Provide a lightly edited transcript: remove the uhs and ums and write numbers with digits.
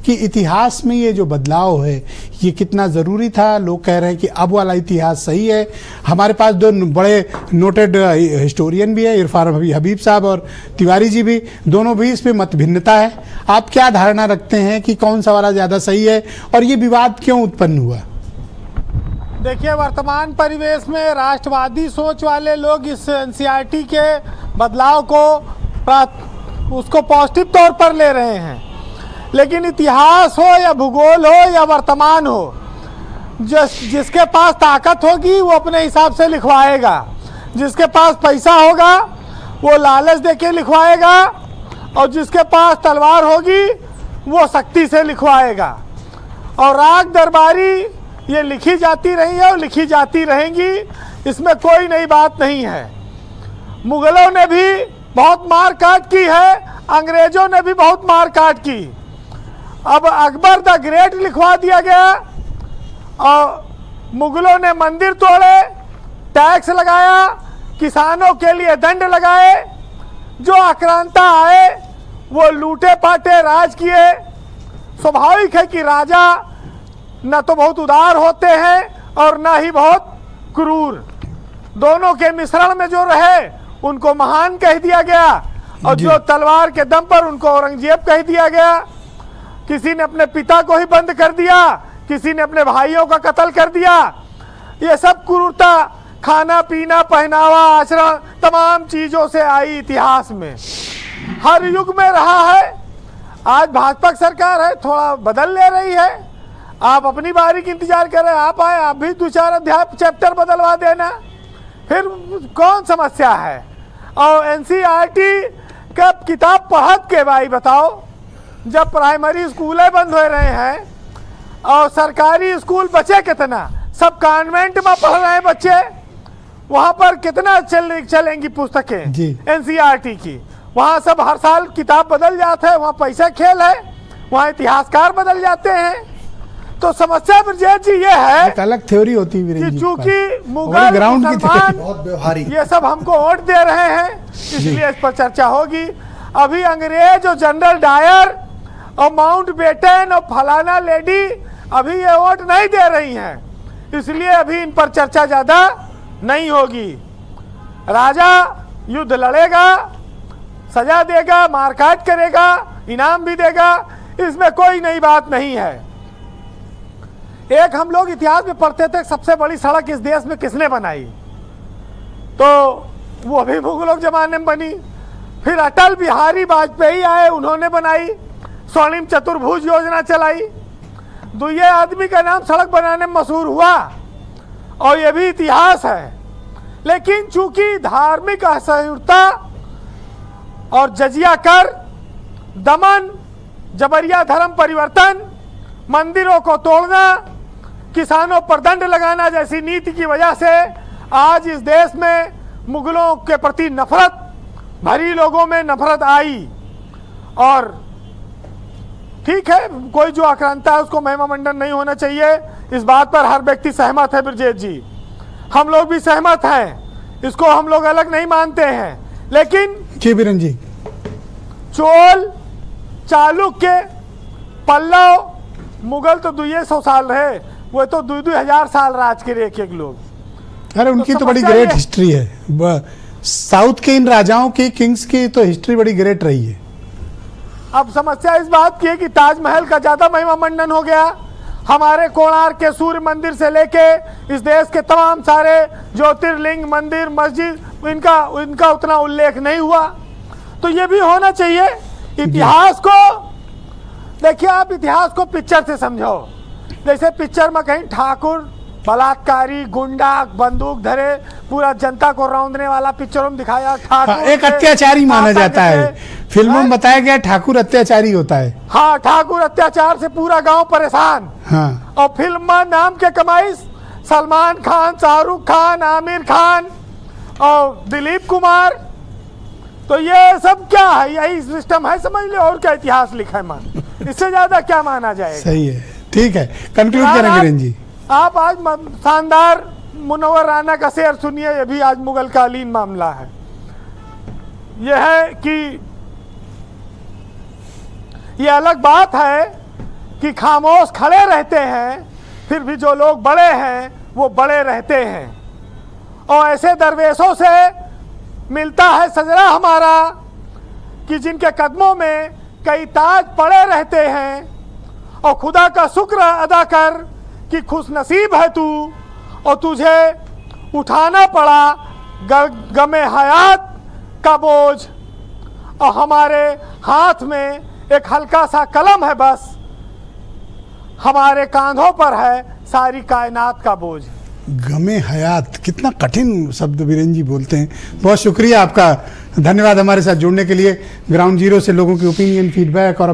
कि इतिहास में ये जो बदलाव है ये कितना ज़रूरी था। लोग कह रहे हैं कि अब वाला इतिहास सही है। हमारे पास दो बड़े नोटेड हिस्टोरियन भी है, इरफान हबीब साहब और तिवारी जी भी, दोनों भी इस पर मत भिन्नता है। आप क्या धारणा रखते हैं कि कौन सा वाला ज़्यादा सही है और ये विवाद क्यों उत्पन्न हुआ? देखिए, वर्तमान परिवेश में राष्ट्रवादी सोच वाले लोग इस एनसीईआरटी के बदलाव को उसको पॉजिटिव तौर पर ले रहे हैं, लेकिन इतिहास हो या भूगोल हो या वर्तमान हो, जिसके पास ताकत होगी वो अपने हिसाब से लिखवाएगा, जिसके पास पैसा होगा वो लालच देके लिखवाएगा और जिसके पास तलवार होगी वो शक्ति से लिखवाएगा। और राग दरबारी ये लिखी जाती रही है और लिखी जाती रहेंगी, इसमें कोई नई बात नहीं है। मुगलों ने भी बहुत मार काट की है, अंग्रेजों ने भी बहुत मार काट की। अब अकबर द ग्रेट लिखवा दिया गया और मुगलों ने मंदिर तोड़े, टैक्स लगाया, किसानों के लिए दंड लगाए, जो आक्रांता आए वो लूटे पाटे राज किए। स्वाभाविक है कि राजा न तो बहुत उदार होते हैं और न ही बहुत क्रूर, दोनों के मिश्रण में जो रहे उनको महान कह दिया गया और जो तलवार के दम पर उनको औरंगजेब कह दिया गया। किसी ने अपने पिता को ही बंद कर दिया, किसी ने अपने भाइयों का कत्ल कर दिया। ये सब क्रूरता खाना पीना पहनावा आचरण तमाम चीजों से आई इतिहास में, हर युग में रहा है। आज भाजपा सरकार है, थोड़ा बदल ले रही है, आप अपनी बारी की इंतजार कर रहे हैं, आप आए आप भी 2-4 अध्याय चैप्टर बदलवा देना, फिर कौन समस्या है। और एनसीईआरटी का किताब पढ़त के भाई बताओ, जब प्राइमरी स्कूलें बंद हो रहे हैं और सरकारी स्कूल बचे कितना, सब कॉन्वेंट में पढ़ रहे हैं बच्चे, वहाँ पर कितना चलेंगी पुस्तकें एनसीईआरटी की। वहाँ सब हर साल किताब बदल जाता है, वहाँ पैसा खेल है, वहाँ इतिहासकार बदल जाते हैं। तो समस्या ब्रजेश जी ये है, एक अलग थ्योरी होती है कि चूंकि मुगल मुसलमान ये सब हमको वोट दे रहे हैं, इसलिए इस पर चर्चा होगी। अभी अंग्रेज और जनरल डायर और माउंट बेटन और फलाना लेडी अभी ये वोट नहीं दे रही हैं, इसलिए अभी इन पर चर्चा ज्यादा नहीं होगी। राजा युद्ध लड़ेगा, सजा देगा, मारकाट करेगा, इनाम भी देगा, इसमें कोई नई बात नहीं है। एक हम लोग इतिहास में पढ़ते थे, सबसे बड़ी सड़क इस देश में किसने बनाई, तो वो भी मुगलों जमाने में बनी। फिर अटल बिहारी वाजपेयी आए, उन्होंने बनाई, स्वर्णिम चतुर्भुज योजना चलाई। दुनिया आदमी का नाम सड़क बनाने में मशहूर हुआ और ये भी इतिहास है। लेकिन चूंकि धार्मिक असहिष्णुता और जजिया कर, दमन, जबरिया धर्म परिवर्तन, मंदिरों को तोड़ना, किसानों पर दंड लगाना जैसी नीति की वजह से आज इस देश में मुगलों के प्रति नफरत भरी लोगों में नफरत आई। और ठीक है, कोई जो आक्रांता है उसको महिमा मंडन नहीं होना चाहिए, इस बात पर हर व्यक्ति सहमत है ब्रजेश जी, हम लोग भी सहमत हैं, इसको हम लोग अलग नहीं मानते हैं। लेकिन जी बीरन जी, चोल, चालुक्य, पल्लव, मुगल तो 200 साल रहे, वो तो 2-2 साल राज के एक एक लोग। अरे उनकी तो बड़ी ग्रेट हिस्ट्री है, साउथ के इन राजाओं की, किंग्स की तो हिस्ट्री बड़ी ग्रेट रही है। अब समस्या इस बात की है कि ताजमहल का ज्यादा महिमा मंडन हो गया, हमारे कोणार्क के सूर्य मंदिर से लेके इस देश के तमाम सारे ज्योतिर्लिंग मंदिर मस्जिद, इनका उतना उल्लेख नहीं हुआ। तो ये भी होना चाहिए। इतिहास को देखिए, आप इतिहास को पिक्चर से समझो, जैसे पिक्चर में कहीं ठाकुर बलात्कारी, गुंडा, बंदूक धरे, पूरा जनता को रौंदने वाला पिक्चरों में दिखाया ठाकुर एक अत्याचारी माना जाता है, फिल्मों में बताया गया ठाकुर अत्याचारी होता है। हाँ, ठाकुर अत्याचार से पूरा गांव परेशान। हाँ। और फिल्म में नाम के कमाइश सलमान खान, शाहरुख खान, आमिर खान और दिलीप कुमार, तो ये सब क्या है, यही सिस्टम है, समझ लो। और क्या इतिहास लिखा है मान, इससे ज्यादा क्या माना जाएगा। सही है, ठीक है, कंक्लूड करेंगे बीरन जी। आप आज शानदार मुनव्वर राना का शेर सुनिए, ये भी आज मुगल कालीन मामला है। यह है कि ये अलग बात है कि खामोश खड़े रहते हैं, फिर भी जो लोग बड़े हैं वो बड़े रहते हैं। और ऐसे दरवेशों से मिलता है सजरा हमारा कि जिनके कदमों में कई ताज पड़े रहते हैं, और खुदा का शुक्र अदा कर कि खुश नसीब है तू, और तुझे उठाना पड़ा गमे हयात का बोझ, और हमारे हाथ में एक हल्का सा कलम है, बस हमारे कांधों पर है सारी कायनात का बोझ। गमे हयात, कितना कठिन शब्द वीरेंद्र जी बोलते हैं। बहुत शुक्रिया आपका, धन्यवाद हमारे साथ जुड़ने के लिए। ग्राउंड जीरो से लोगों की ओपिनियन, फीडबैक और